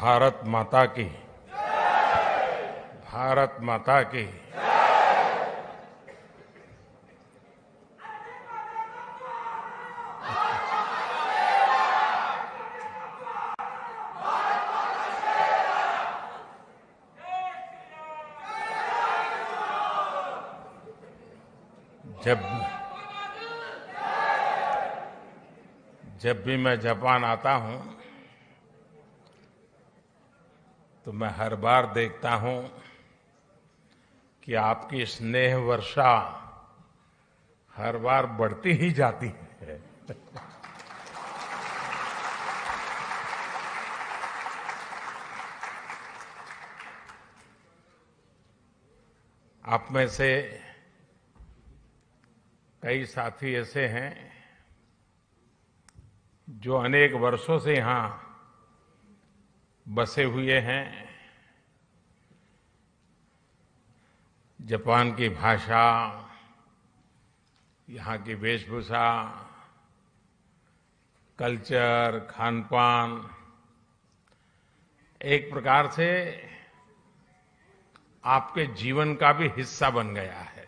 भारत माता की, भारत माता की। जब भी मैं जापान आता हूं तो मैं हर बार देखता हूं कि आपकी स्नेह वर्षा हर बार बढ़ती ही जाती है। आप में से कई साथी ऐसे हैं जो अनेक वर्षों से यहां बसे हुए हैं। जापान की भाषा, यहां की वेशभूषा, कल्चर, खानपान एक प्रकार से आपके जीवन का भी हिस्सा बन गया है।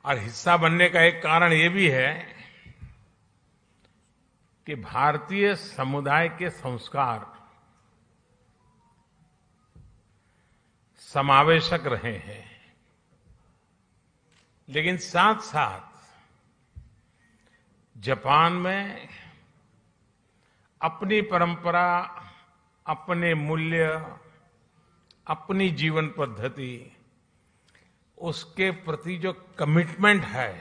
और हिस्सा बनने का एक कारण ये भी है कि भारतीय समुदाय के संस्कार समावेशक रहे हैं, लेकिन साथ साथ जापान में अपनी परंपरा, अपने मूल्य, अपनी जीवन पद्धति, उसके प्रति जो कमिटमेंट है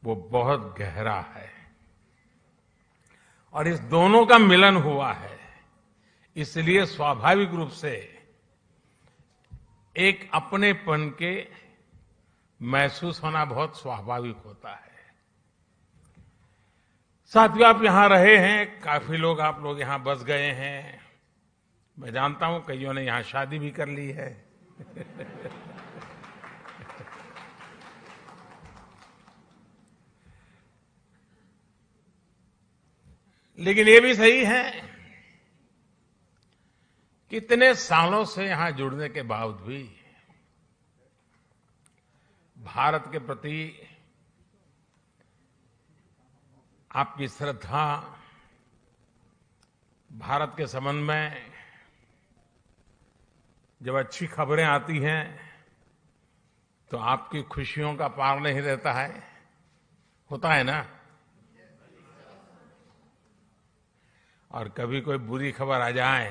वो बहुत गहरा है। और इस दोनों का मिलन हुआ है, इसलिए स्वाभाविक रूप से एक अपनेपन के महसूस होना बहुत स्वाभाविक होता है। साथियों, आप यहां रहे हैं, काफी लोग आप लोग यहां बस गए हैं। मैं जानता हूं कईयों ने यहां शादी भी कर ली है। लेकिन ये भी सही है कि इतने सालों से यहां जुड़ने के बावजूद भी भारत के प्रति आपकी श्रद्धा, भारत के संबंध में जब अच्छी खबरें आती हैं तो आपकी खुशियों का पार नहीं रहता है, होता है ना। और कभी कोई बुरी खबर आ जाए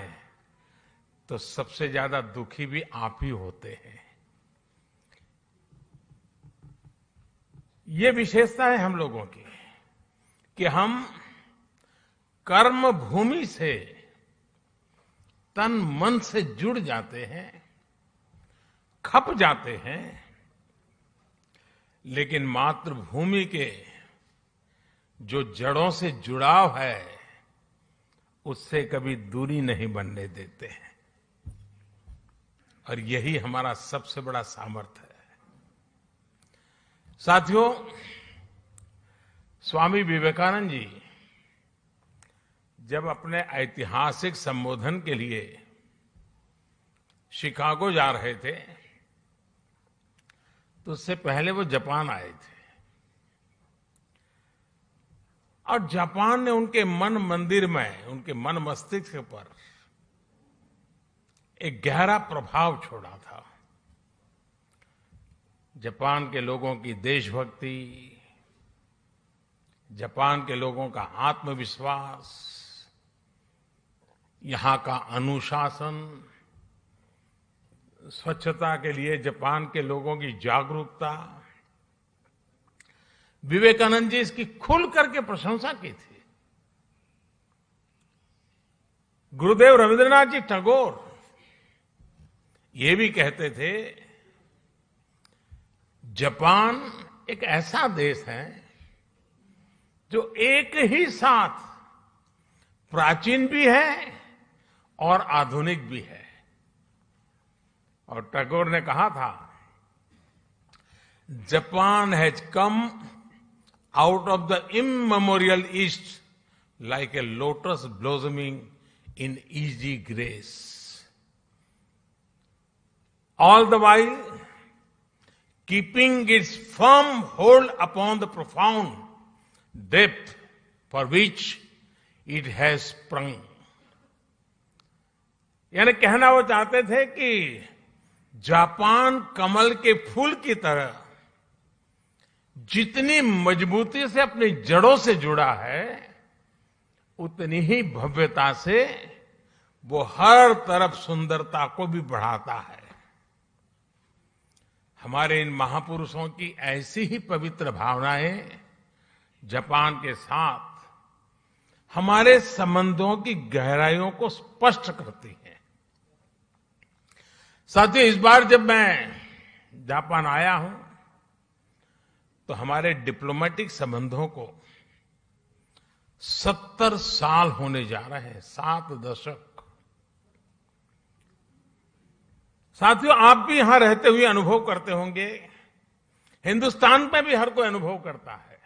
तो सबसे ज्यादा दुखी भी आप ही होते हैं। ये विशेषता है हम लोगों की कि हम कर्म भूमि से तन मन से जुड़ जाते हैं, खप जाते हैं, लेकिन मातृभूमि के जो जड़ों से जुड़ाव है उससे कभी दूरी नहीं बनने देते हैं। और यही हमारा सबसे बड़ा सामर्थ्य है। साथियों, स्वामी विवेकानंद जी जब अपने ऐतिहासिक संबोधन के लिए शिकागो जा रहे थे तो उससे पहले वो जापान आए थे। और जापान ने उनके मन मंदिर में, उनके मन मस्तिष्क पर एक गहरा प्रभाव छोड़ा था। जापान के लोगों की देशभक्ति, जापान के लोगों का आत्मविश्वास, यहां का अनुशासन, स्वच्छता के लिए जापान के लोगों की जागरूकता, विवेकानंद जी इसकी खुल करके प्रशंसा की थी। गुरुदेव रविंद्रनाथ जी टैगोर ये भी कहते थे, जापान एक ऐसा देश है जो एक ही साथ प्राचीन भी है और आधुनिक भी है। और टैगोर ने कहा था, Japan has come out of the immemorial East like a lotus blossoming in easy grace. All the while, keeping its firm hold upon the profound depth for which it has sprung. यानी कहना वो चाहते थे कि Japan कमल के फूल की तरह जितनी मजबूती से अपनी जड़ों से जुड़ा है, उतनी ही भव्यता से वो हर तरफ सुंदरता को भी बढ़ाता है। हमारे इन महापुरुषों की ऐसी ही पवित्र भावनाएं जापान के साथ हमारे संबंधों की गहराइयों को स्पष्ट करती हैं। साथियों, इस बार जब मैं जापान आया हूं तो हमारे डिप्लोमेटिक संबंधों को 70 साल होने जा रहे हैं, 7 दशक। साथियों, आप भी यहां रहते हुए अनुभव करते होंगे, हिंदुस्तान में भी हर कोई अनुभव करता है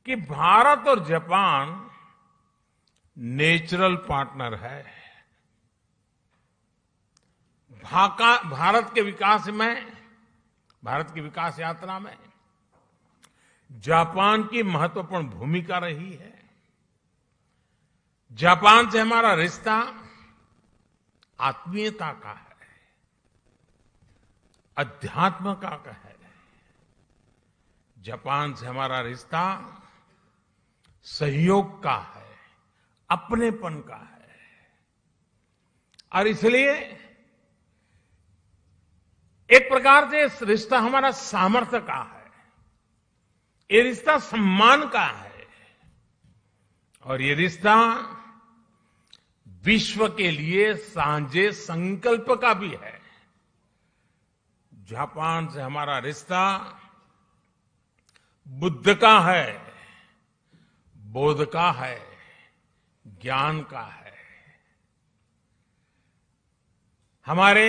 कि भारत और जापान नेचुरल पार्टनर है। भारत के विकास में, भारत की विकास यात्रा में जापान की महत्वपूर्ण भूमिका रही है। जापान से हमारा रिश्ता आत्मीयता का है, अध्यात्म का है। जापान से हमारा रिश्ता सहयोग का है, अपनेपन का है। और इसलिए एक प्रकार से रिश्ता हमारा सामर्थ्य का है, ये रिश्ता सम्मान का है, और ये रिश्ता विश्व के लिए साझे संकल्प का भी है। जापान से हमारा रिश्ता बुद्ध का है, बोध का है, ज्ञान का है। हमारे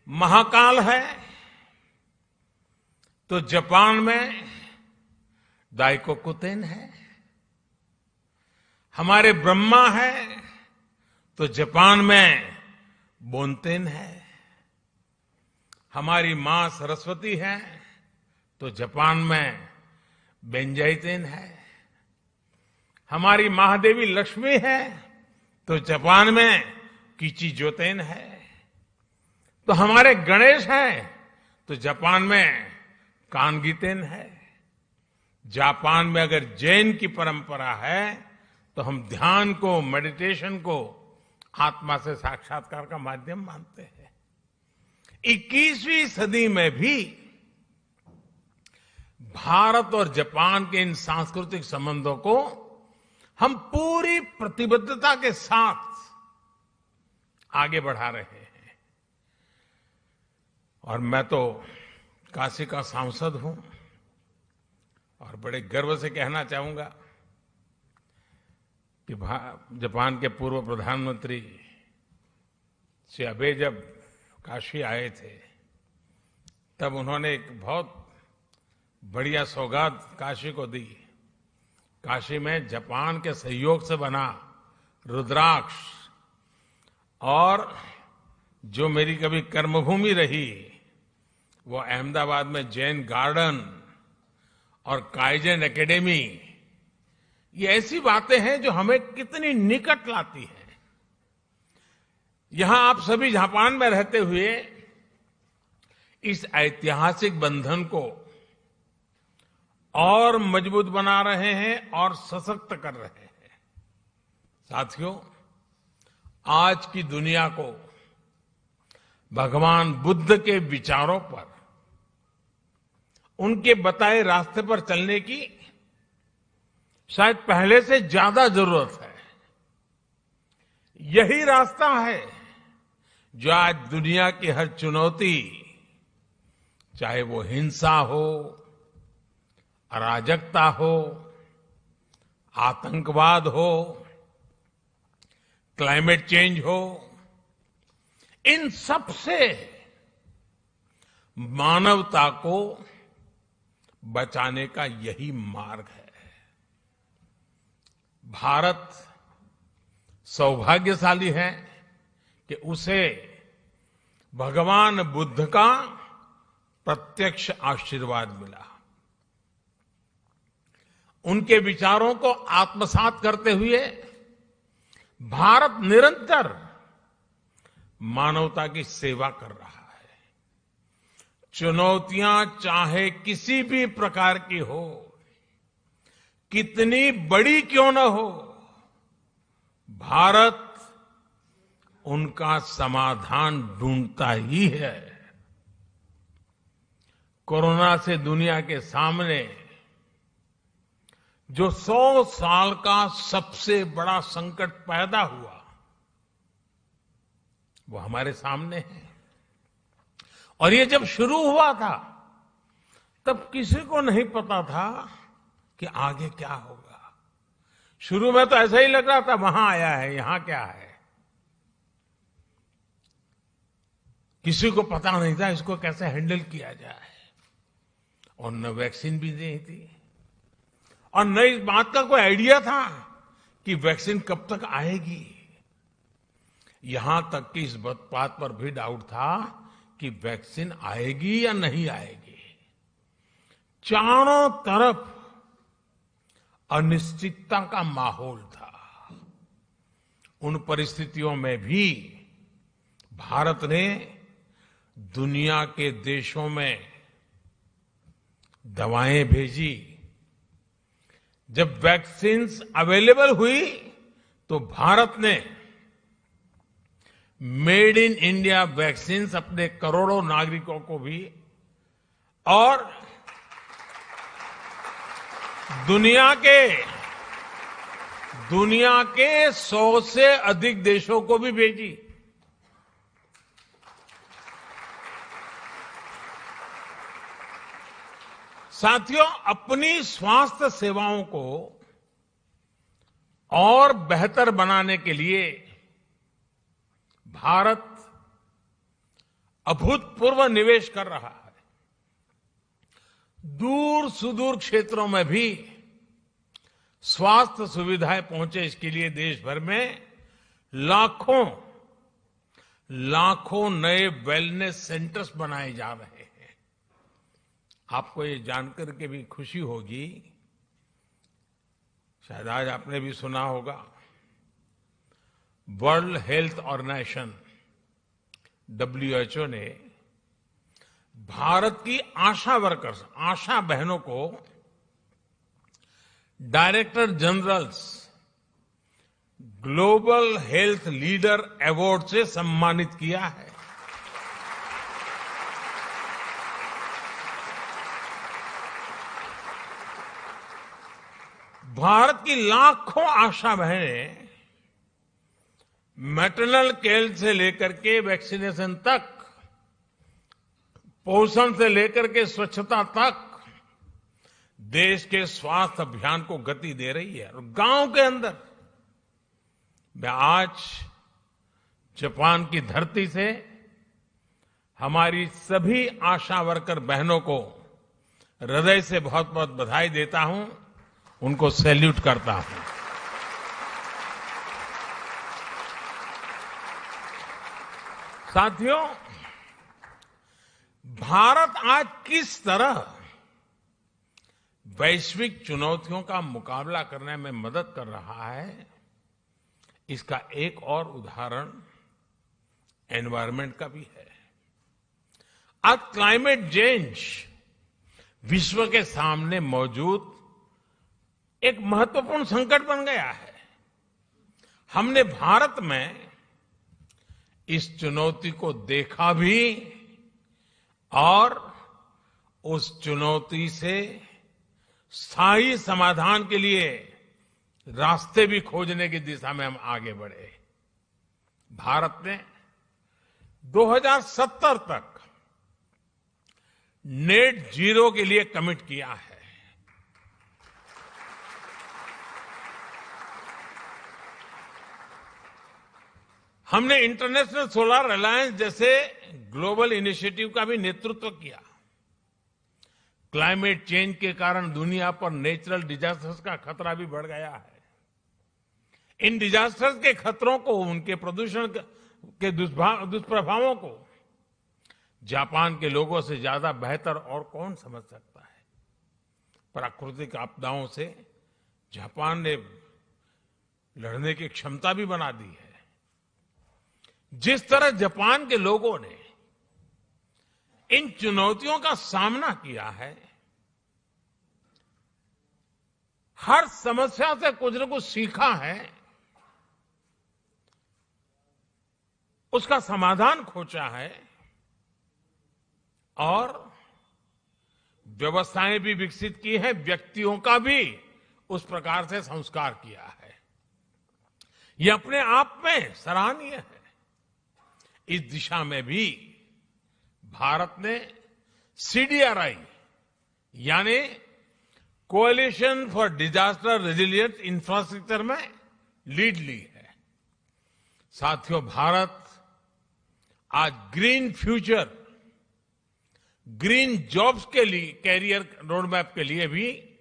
महाकाल है तो जापान में दाइकोकुतेन है। हमारे ब्रह्मा है तो जापान में बोनतेन है। हमारी मां सरस्वती है तो जापान में बेंजाइतेन है। हमारी महादेवी लक्ष्मी है तो जापान में किचिजोतेन है। तो हमारे गणेश हैं तो जापान में कानगीतेन है। जापान में अगर जैन की परंपरा है तो हम ध्यान को, मेडिटेशन को आत्मा से साक्षात्कार का माध्यम मानते हैं। 21वीं सदी में भी भारत और जापान के इन सांस्कृतिक संबंधों को हम पूरी प्रतिबद्धता के साथ आगे बढ़ा रहे हैं। और मैं तो काशी का सांसद हूं और बड़े गर्व से कहना चाहूंगा कि जापान के पूर्व प्रधानमंत्री श्री आबे जब काशी आए थे तब उन्होंने एक बहुत बढ़िया सौगात काशी को दी। काशी में जापान के सहयोग से बना रुद्राक्ष, और जो मेरी कभी कर्मभूमि रही वो अहमदाबाद में जैन गार्डन और काइजन एकेडमी, ये ऐसी बातें हैं जो हमें कितनी निकट लाती हैं। यहां आप सभी जापान में रहते हुए इस ऐतिहासिक बंधन को और मजबूत बना रहे हैं और सशक्त कर रहे हैं। साथियों, आज की दुनिया को भगवान बुद्ध के विचारों पर, उनके बताए रास्ते पर चलने की शायद पहले से ज्यादा जरूरत है। यही रास्ता है जो आज दुनिया की हर चुनौती, चाहे वो हिंसा हो, अराजकता हो, आतंकवाद हो, क्लाइमेट चेंज हो, इन सब से मानवता को बचाने का यही मार्ग है। भारत सौभाग्यशाली है कि उसे भगवान बुद्ध का प्रत्यक्ष आशीर्वाद मिला। उनके विचारों को आत्मसात करते हुए भारत निरंतर मानवता की सेवा कर रहा है। चुनौतियां चाहे किसी भी प्रकार की हो, कितनी बड़ी क्यों न हो, भारत उनका समाधान ढूंढता ही है। कोरोना से दुनिया के सामने जो 100 साल का सबसे बड़ा संकट पैदा हुआ, वो हमारे सामने है। और ये जब शुरू हुआ था, तब किसी को नहीं पता था कि आगे क्या होगा। शुरू में तो ऐसा ही लग रहा था, वहां आया है, यहां क्या है। किसी को पता नहीं था इसको कैसे हैंडल किया जाए, और न वैक्सीन भी नहीं थी, और न इस बात का कोई आइडिया था कि वैक्सीन कब तक आएगी। यहां तक कि इस बात पर भी डाउट था कि वैक्सीन आएगी या नहीं आएगी। चारों तरफ अनिश्चितता का माहौल था। उन परिस्थितियों में भी भारत ने दुनिया के देशों में दवाएं भेजी। जब वैक्सीन्स अवेलेबल हुई तो भारत ने मेड इन इंडिया वैक्सीन्स अपने करोड़ों नागरिकों को भी और दुनिया के 100 से अधिक देशों को भी भेजी। साथियों, अपनी स्वास्थ्य सेवाओं को और बेहतर बनाने के लिए भारत अभूतपूर्व निवेश कर रहा है। दूर सुदूर क्षेत्रों में भी स्वास्थ्य सुविधाएं पहुंचे, इसके लिए देश भर में लाखों नए वेलनेस सेंटर्स बनाए जा रहे हैं। आपको ये जानकर के भी खुशी होगी, शायद आज आपने भी सुना होगा, वर्ल्ड हेल्थ ऑर्गेनाइजेशन WHO ने भारत की आशा वर्कर्स, आशा बहनों को director generals global health leader award से सम्मानित किया है। भारत की लाखों आशा बहनें मैटरनल केयर से लेकर के वैक्सीनेशन तक, पोषण से लेकर के स्वच्छता तक देश के स्वास्थ्य अभियान को गति दे रही है। और गांव के अंदर मैं आज जापान की धरती से हमारी सभी आशा वर्कर बहनों को हृदय से बहुत बहुत बधाई देता हूं, उनको सैल्यूट करता हूं। साथियों, भारत आज किस तरह वैश्विक चुनौतियों का मुकाबला करने में मदद कर रहा है, इसका एक और उदाहरण एनवायरनमेंट का भी है। आज क्लाइमेट चेंज विश्व के सामने मौजूद एक महत्वपूर्ण संकट बन गया है। हमने भारत में इस चुनौती को देखा भी और उस चुनौती से स्थायी समाधान के लिए रास्ते भी खोजने की दिशा में हम आगे बढ़े। भारत ने 2070 तक नेट जीरो के लिए कमिट किया है। हमने इंटरनेशनल सोलर अलायंस जैसे ग्लोबल इनिशिएटिव का भी नेतृत्व किया। क्लाइमेट चेंज के कारण दुनिया पर नेचुरल डिजास्टर्स का खतरा भी बढ़ गया है। इन डिजास्टर्स के खतरों को, उनके प्रदूषण के दुष्प्रभावों को जापान के लोगों से ज्यादा बेहतर और कौन समझ सकता है। प्राकृतिक आपदाओं से जापान ने लड़ने की क्षमता भी बना दी है। जिस तरह जापान के लोगों ने इन चुनौतियों का सामना किया है, हर समस्या से कुछ न कुछ सीखा है, उसका समाधान खोजा है और व्यवस्थाएं भी विकसित की है, व्यक्तियों का भी उस प्रकार से संस्कार किया है। यह अपने आप में सराहनीय है। इस दिशा में भी भारत ने CDRI यानी coalition for disaster resilient infrastructure में लीड ली है। साथियों, भारत आज ग्रीन फ्यूचर, ग्रीन जॉब्स के लिए, कैरियर रोडमैप के लिए भी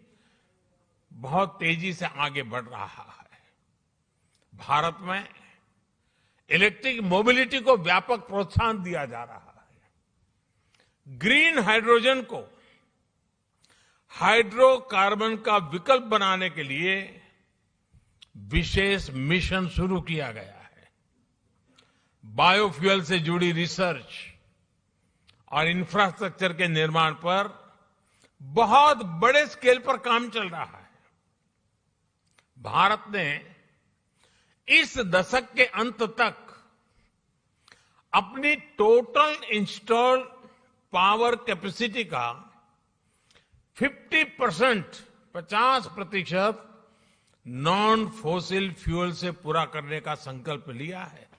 बहुत तेजी से आगे बढ़ रहा है। भारत में इलेक्ट्रिक मोबिलिटी को व्यापक प्रोत्साहन दिया जा रहा है। ग्रीन हाइड्रोजन को हाइड्रोकार्बन का विकल्प बनाने के लिए विशेष मिशन शुरू किया गया है। बायोफ्यूल से जुड़ी रिसर्च और इंफ्रास्ट्रक्चर के निर्माण पर बहुत बड़े स्केल पर काम चल रहा है। भारत ने इस दशक के अंत तक अपनी टोटल इंस्टॉल्ड पावर कैपेसिटी का 50% नॉन फॉसिल फ्यूल से पूरा करने का संकल्प लिया है।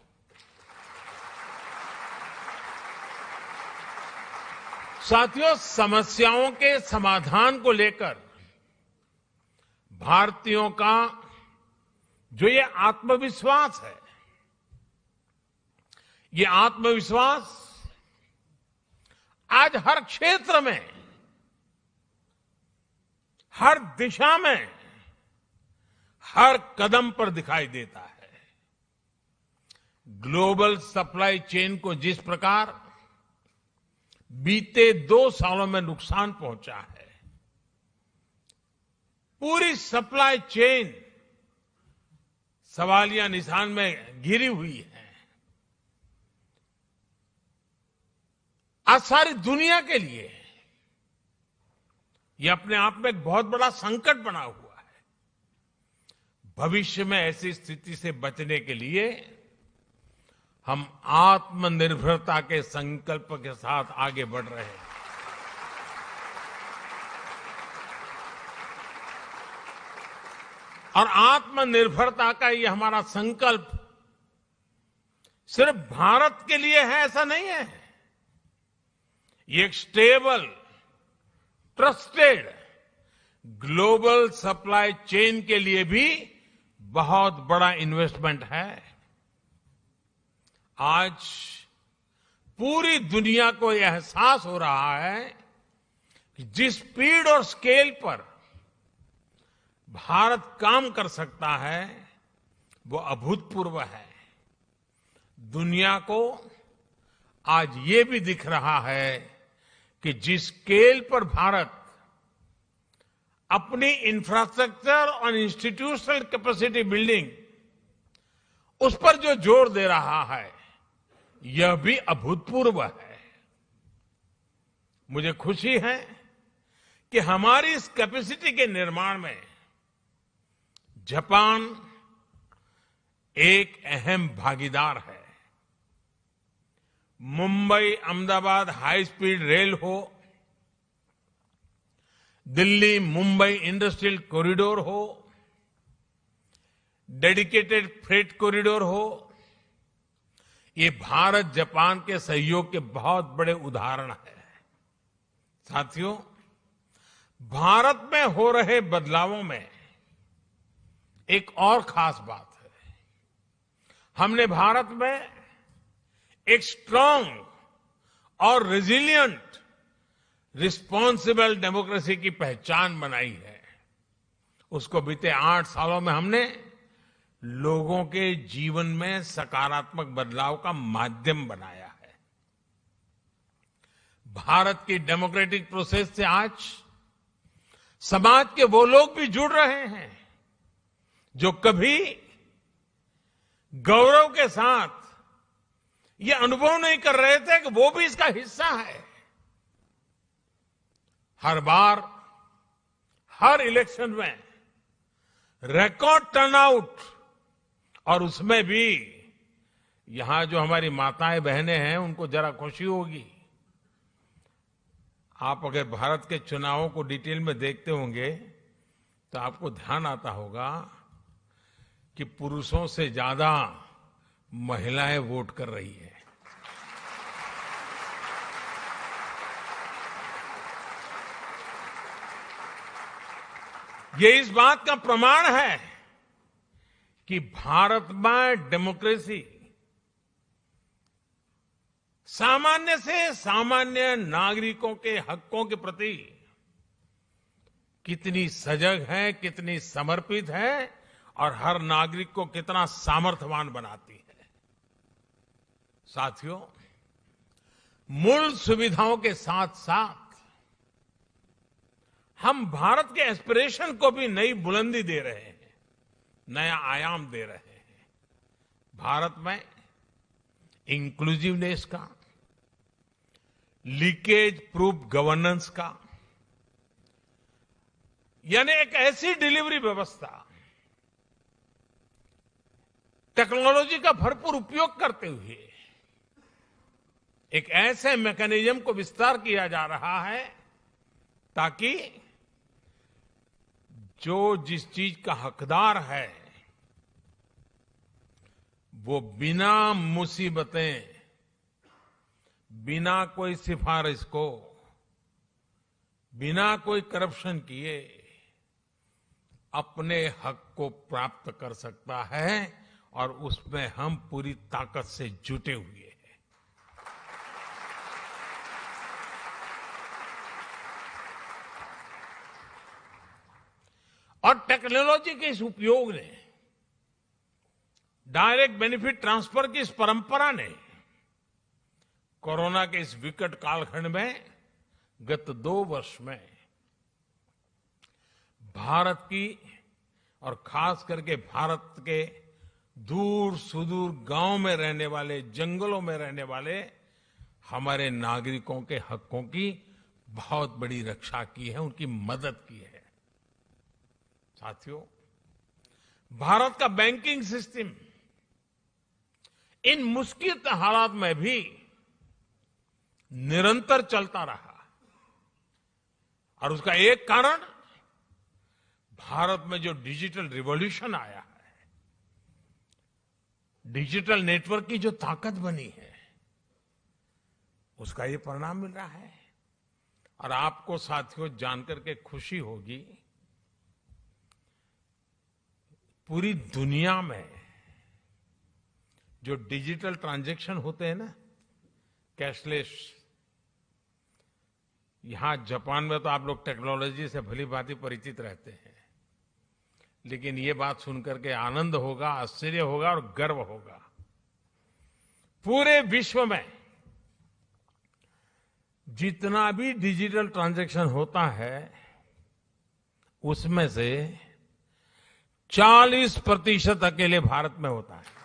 साथियों, समस्याओं के समाधान को लेकर भारतीयों का जो ये आत्मविश्वास है, ये आत्मविश्वास आज हर क्षेत्र में, हर दिशा में, हर कदम पर दिखाई देता है। ग्लोबल सप्लाई चेन को जिस प्रकार बीते 2 सालों में नुकसान पहुंचा है, पूरी सप्लाई चेन सवालिया निशान में घिरी हुई है। आज सारी दुनिया के लिए यह अपने आप में एक बहुत बड़ा संकट बना हुआ है। भविष्य में ऐसी स्थिति से बचने के लिए हम आत्मनिर्भरता के संकल्प के साथ आगे बढ़ रहे हैं। और आत्मनिर्भरता का ये हमारा संकल्प सिर्फ भारत के लिए है ऐसा नहीं है। ये एक stable, trusted global supply chain के लिए भी बहुत बड़ा इन्वेस्टमेंट है। आज पूरी दुनिया को यह एहसास हो रहा है कि जिस स्पीड और स्केल पर भारत काम कर सकता है वो अभूतपूर्व है। दुनिया को आज ये भी दिख रहा है कि जिस स्केल पर भारत अपनी इंफ्रास्ट्रक्चर और इंस्टीट्यूशनल कैपेसिटी बिल्डिंग उस पर जो जोर दे रहा है यह भी अभूतपूर्व है। मुझे खुशी है कि हमारी इस कैपेसिटी के निर्माण में जापान एक अहम भागीदार है। Mumbai Ahmedabad high speed rail हो, दिल्ली मुंबई इंडस्ट्रियल कॉरिडोर हो, डेडिकेटेड फ्रेट कॉरिडोर हो, ये भारत जापान के सहयोग के बहुत बड़े उदाहरण हैं। साथियों, भारत में हो रहे बदलावों में एक और खास बात है। हमने भारत में एक स्ट्रांग और रेजिलिएंट रिस्पॉन्सिबल डेमोक्रेसी की पहचान बनाई है। उसको बीते 8 सालों में हमने लोगों के जीवन में सकारात्मक बदलाव का माध्यम बनाया है। भारत की डेमोक्रेटिक प्रोसेस से आज समाज के वो लोग भी जुड़ रहे हैं जो कभी गौरव के साथ ये अनुभव नहीं कर रहे थे कि वो भी इसका हिस्सा है। हर बार हर इलेक्शन में रिकॉर्ड टर्नआउट, और उसमें भी यहां जो हमारी माताएं बहनें हैं उनको जरा खुशी होगी। आप अगर भारत के चुनावों को डिटेल में देखते होंगे तो आपको ध्यान आता होगा कि पुरुषों से ज्यादा महिलाएं वोट कर रही है। ये इस बात का प्रमाण है कि भारत में डेमोक्रेसी सामान्य से सामान्य नागरिकों के हकों के प्रति कितनी सजग है, कितनी समर्पित है और हर नागरिक को कितना सामर्थ्यवान बनाती है। साथियों, मूल सुविधाओं के साथ साथ हम भारत के एस्पिरेशन को भी नई बुलंदी दे रहे हैं, नया आयाम दे रहे हैं। भारत में इंक्लूसिवनेस का, लीकेज प्रूफ गवर्नेंस का, यानी एक ऐसी डिलीवरी व्यवस्था, टेक्नोलॉजी का भरपूर उपयोग करते हुए एक ऐसे मैकेनिज्म को विस्तार किया जा रहा है ताकि जो जिस चीज का हकदार है वो बिना मुसीबतें, बिना कोई सिफारिश को, बिना कोई करप्शन किए अपने हक को प्राप्त कर सकता है, और उसमें हम पूरी ताकत से जुटे हुए हैं। और टेक्नोलॉजी के इस उपयोग ने, डायरेक्ट बेनिफिट ट्रांसफर की इस परंपरा ने कोरोना के इस विकट कालखंड में गत 2 वर्ष में भारत की और खास करके भारत के दूर सुदूर गांव में रहने वाले, जंगलों में रहने वाले हमारे नागरिकों के हकों की बहुत बड़ी रक्षा की है, उनकी मदद की है। साथियों, भारत का बैंकिंग सिस्टम इन मुश्किल हालात में भी निरंतर चलता रहा, और उसका एक कारण भारत में जो डिजिटल रिवॉल्यूशन आया है, डिजिटल नेटवर्क की जो ताकत बनी है, उसका ये परिणाम मिल रहा है। और आपको साथियों जानकर के खुशी होगी, पूरी दुनिया में जो डिजिटल ट्रांजैक्शन होते हैं ना, कैशलेस, यहां जापान में तो आप लोग टेक्नोलॉजी से भली भांति परिचित रहते हैं, लेकिन ये बात सुनकर के आनंद होगा, आश्चर्य होगा और गर्व होगा। पूरे विश्व में जितना भी डिजिटल ट्रांजैक्शन होता है उसमें से 40% अकेले भारत में होता है।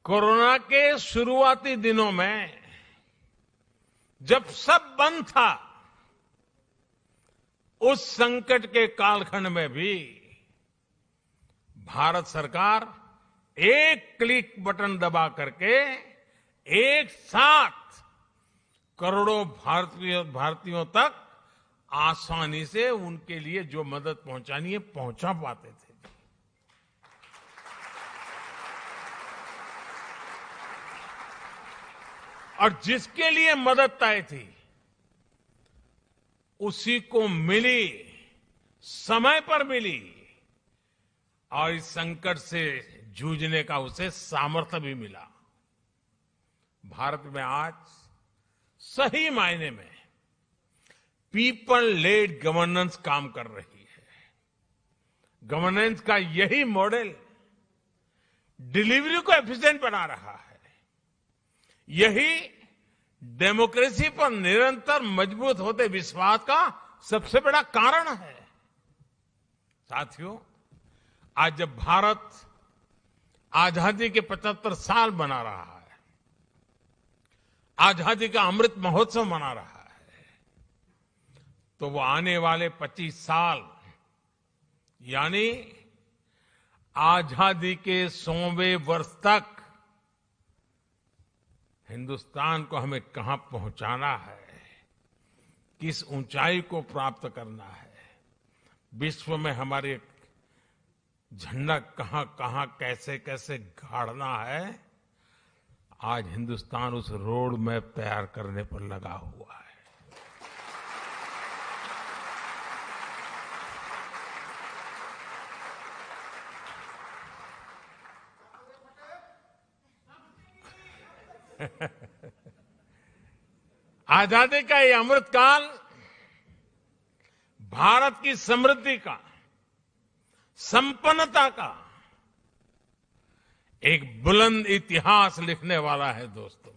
कोरोना के शुरुआती दिनों में जब सब बंद था, उस संकट के कालखंड में भी भारत सरकार एक क्लिक बटन दबा करके एक साथ करोड़ों भारतीयों तक आसानी से उनके लिए जो मदद पहुंचानी है पहुंचा पाते थे। और जिसके लिए मदद तय थी उसी को मिली समय पर मिली और इस संकट से जूझने का उसे सामर्थ्य भी मिला। भारत में आज सही मायने में पीपल लेड गवर्नेंस काम कर रही है। गवर्नेंस का यही मॉडल डिलीवरी को एफिशिएंट बना रहा है। यही डेमोक्रेसी पर निरंतर मजबूत होते विश्वास का सबसे बड़ा कारण है। साथियों, आज जब भारत आजादी के 75 साल मना रहा है, आजादी का अमृत महोत्सव मना रहा है, तो वो आने वाले 25 साल यानी आजादी के 100वें वर्ष तक हिंदुस्तान को हमें कहां पहुंचाना है, किस ऊंचाई को प्राप्त करना है, विश्व में हमारे झंडा कहां कहां कैसे कैसे गाड़ना है, आज हिंदुस्तान उस रोड मैप तैयार करने पर लगा हुआ है। आजादी का ये अमृतकाल भारत की समृद्धि का, संपन्नता का एक बुलंद इतिहास लिखने वाला है। दोस्तों,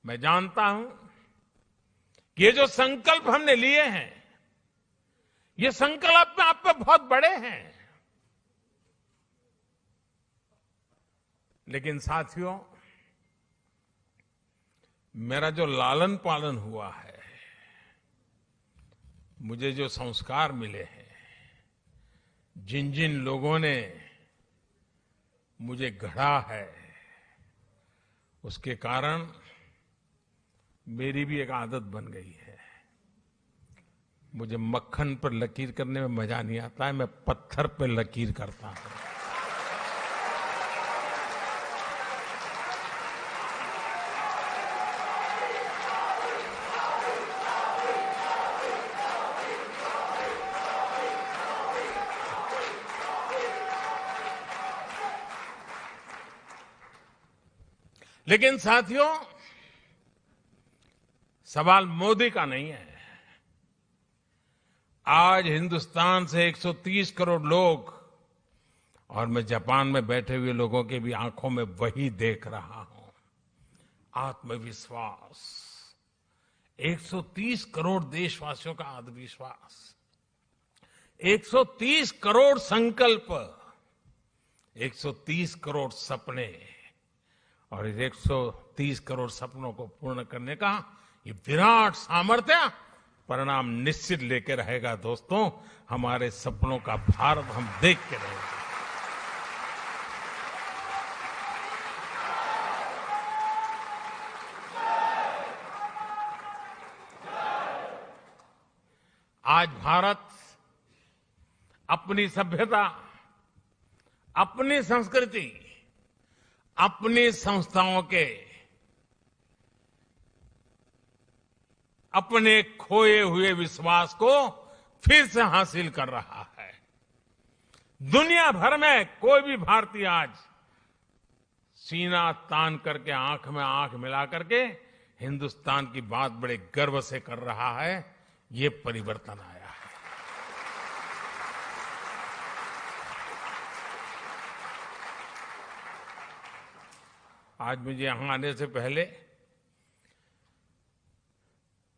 मैं जानता हूं कि ये जो संकल्प हमने लिए हैं, ये संकल्प में आप पे बहुत बड़े हैं, लेकिन साथियों, मेरा जो लालन पालन हुआ है, मुझे जो संस्कार मिले हैं, जिन जिन लोगों ने मुझे गढ़ा है, उसके कारण मेरी भी एक आदत बन गई है। मुझे मक्खन पर लकीर करने में मजा नहीं आता है, मैं पत्थर पर लकीर करता हूं। लेकिन साथियों, सवाल मोदी का नहीं है। आज हिंदुस्तान से 130 करोड़ लोग, और मैं जापान में बैठे हुए लोगों के भी आंखों में वही देख रहा हूं, आत्मविश्वास। 130 करोड़ देशवासियों का आत्मविश्वास, 130 करोड़ संकल्प, 130 करोड़ सपने, और इस 130 करोड़ सपनों को पूर्ण करने का ये विराट सामर्थ्य परिणाम निश्चित लेके रहेगा। दोस्तों, हमारे सपनों का भारत हम देख के रहेंगे। आज भारत अपनी सभ्यता, अपनी संस्कृति, अपनी संस्थाओं के, अपने खोए हुए विश्वास को फिर से हासिल कर रहा है। दुनिया भर में कोई भी भारतीय आज सीना तान करके, आंख में आंख मिला करके हिंदुस्तान की बात बड़े गर्व से कर रहा है। ये परिवर्तन आया है। आज मुझे यहां आने से पहले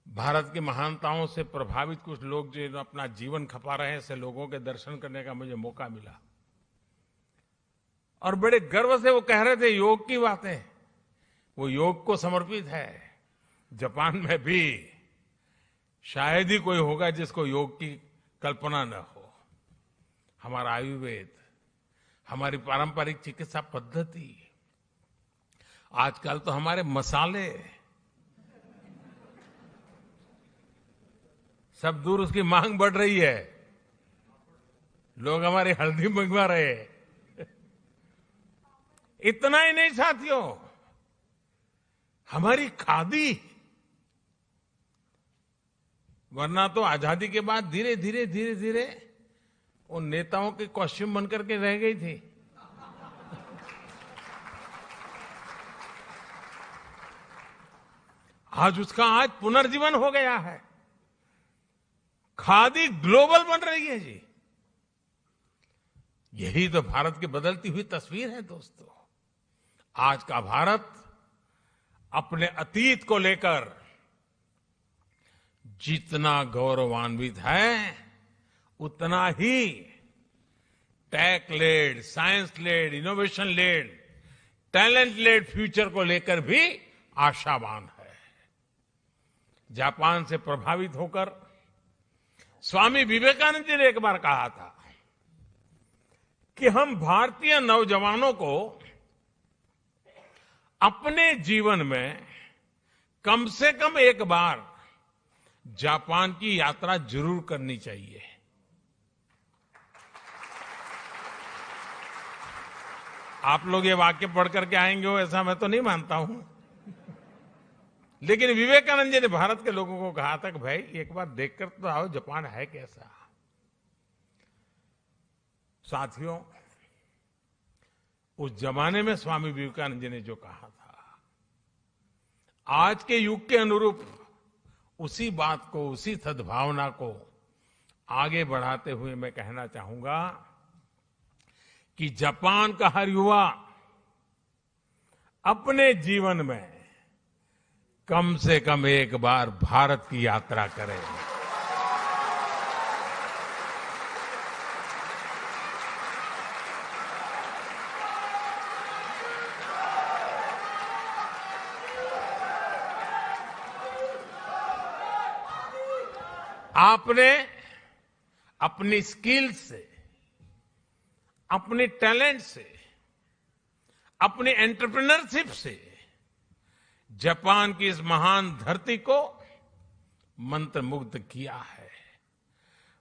भारत की महानताओं से प्रभावित कुछ लोग जो अपना जीवन खपा रहे हैं, ऐसे लोगों के दर्शन करने का मुझे मौका मिला, और बड़े गर्व से वो कह रहे थे योग की बातें, वो योग को समर्पित है। जापान में भी शायद ही कोई होगा जिसको योग की कल्पना न हो। हमारा आयुर्वेद, हमारी पारंपरिक चिकित्सा पद्धति, आजकल तो हमारे मसाले सब दूर, उसकी मांग बढ़ रही है। लोग हमारी हल्दी मंगवा रहे हैं। इतना ही नहीं साथियों, हमारी खादी, वरना तो आजादी के बाद धीरे धीरे उन नेताओं के कॉस्ट्यूम बनकर के रह गई थी। आज उसका आज पुनर्जीवन हो गया है। खादी ग्लोबल बन रही है जी। यही तो भारत की बदलती हुई तस्वीर है दोस्तों। आज का भारत अपने अतीत को लेकर जितना गौरवान्वित है, उतना ही tech led, science led, innovation led, talent led future को लेकर भी आशावान है। जापान से प्रभावित होकर स्वामी विवेकानंद जी ने एक बार कहा था कि हम भारतीय नौजवानों को अपने जीवन में कम से कम एक बार जापान की यात्रा जरूर करनी चाहिए। आप लोग ये वाक्य पढ़ करके आएंगे हो ऐसा मैं तो नहीं मानता हूं, लेकिन विवेकानंद जी ने भारत के लोगों को कहा था कि भाई एक बार देखकर तो आओ जापान है कैसा। साथियों, उस जमाने में स्वामी विवेकानंद जी ने जो कहा था, आज के युग के अनुरूप उसी बात को, उसी सद्भावना को आगे बढ़ाते हुए मैं कहना चाहूंगा कि जापान का हर युवा अपने जीवन में कम से कम एक बार भारत की यात्रा करे। आपने अपनी स्किल से, अपने टैलेंट से, अपनी एंटरप्रेन्योरशिप से जापान की इस महान धरती को मंत्रमुग्ध किया है।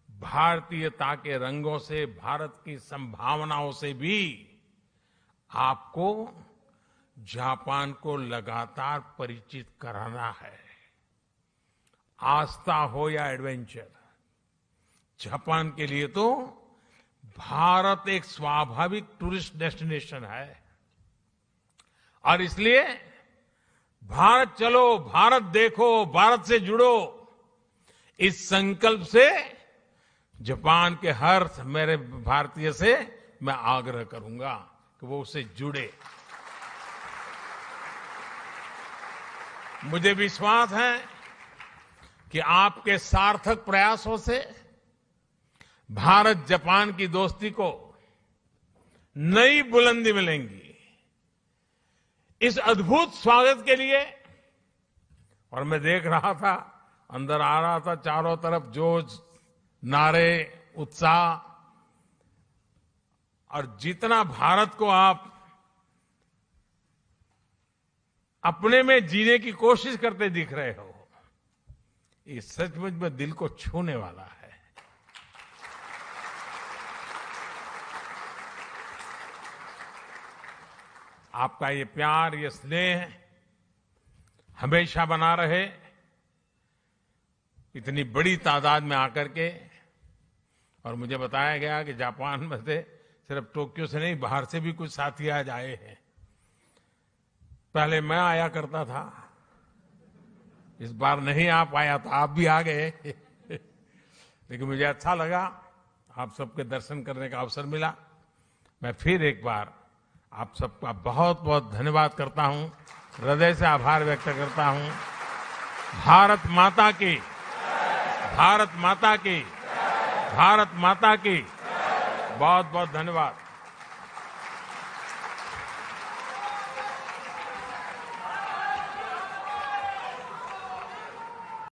भारतीयता के रंगों से, भारत की संभावनाओं से भी आपको जापान को लगातार परिचित कराना है। आस्था हो या एडवेंचर, जापान के लिए तो भारत एक स्वाभाविक टूरिस्ट डेस्टिनेशन है। और इसलिए भारत चलो, भारत देखो, भारत से जुड़ो, इस संकल्प से जापान के हर मेरे भारतीय से मैं आग्रह करूंगा कि वो उससे जुड़े। मुझे विश्वास है कि आपके सार्थक प्रयासों से भारत जापान की दोस्ती को नई बुलंदी मिलेंगी। इस अद्भुत स्वागत के लिए, और मैं देख रहा था, अंदर आ रहा था, चारों तरफ जोश, नारे, उत्साह, और जितना भारत को आप अपने में जीने की कोशिश करते दिख रहे हो, ये सचमुच में दिल को छूने वाला है। आपका ये प्यार, ये स्नेह हमेशा बना रहे। इतनी बड़ी तादाद में आकर के, और मुझे बताया गया कि जापान में से सिर्फ टोक्यो से नहीं, बाहर से भी कुछ साथी आज आए हैं। पहले मैं आया करता था, इस बार नहीं आ पाया तो आप भी आ गए। लेकिन मुझे अच्छा लगा, आप सबके दर्शन करने का अवसर मिला। मैं फिर एक बार आप सबका बहुत बहुत धन्यवाद करता हूं, हृदय से आभार व्यक्त करता हूं। भारत माता की, भारत माता की, भारत माता की बहुत बहुत धन्यवाद।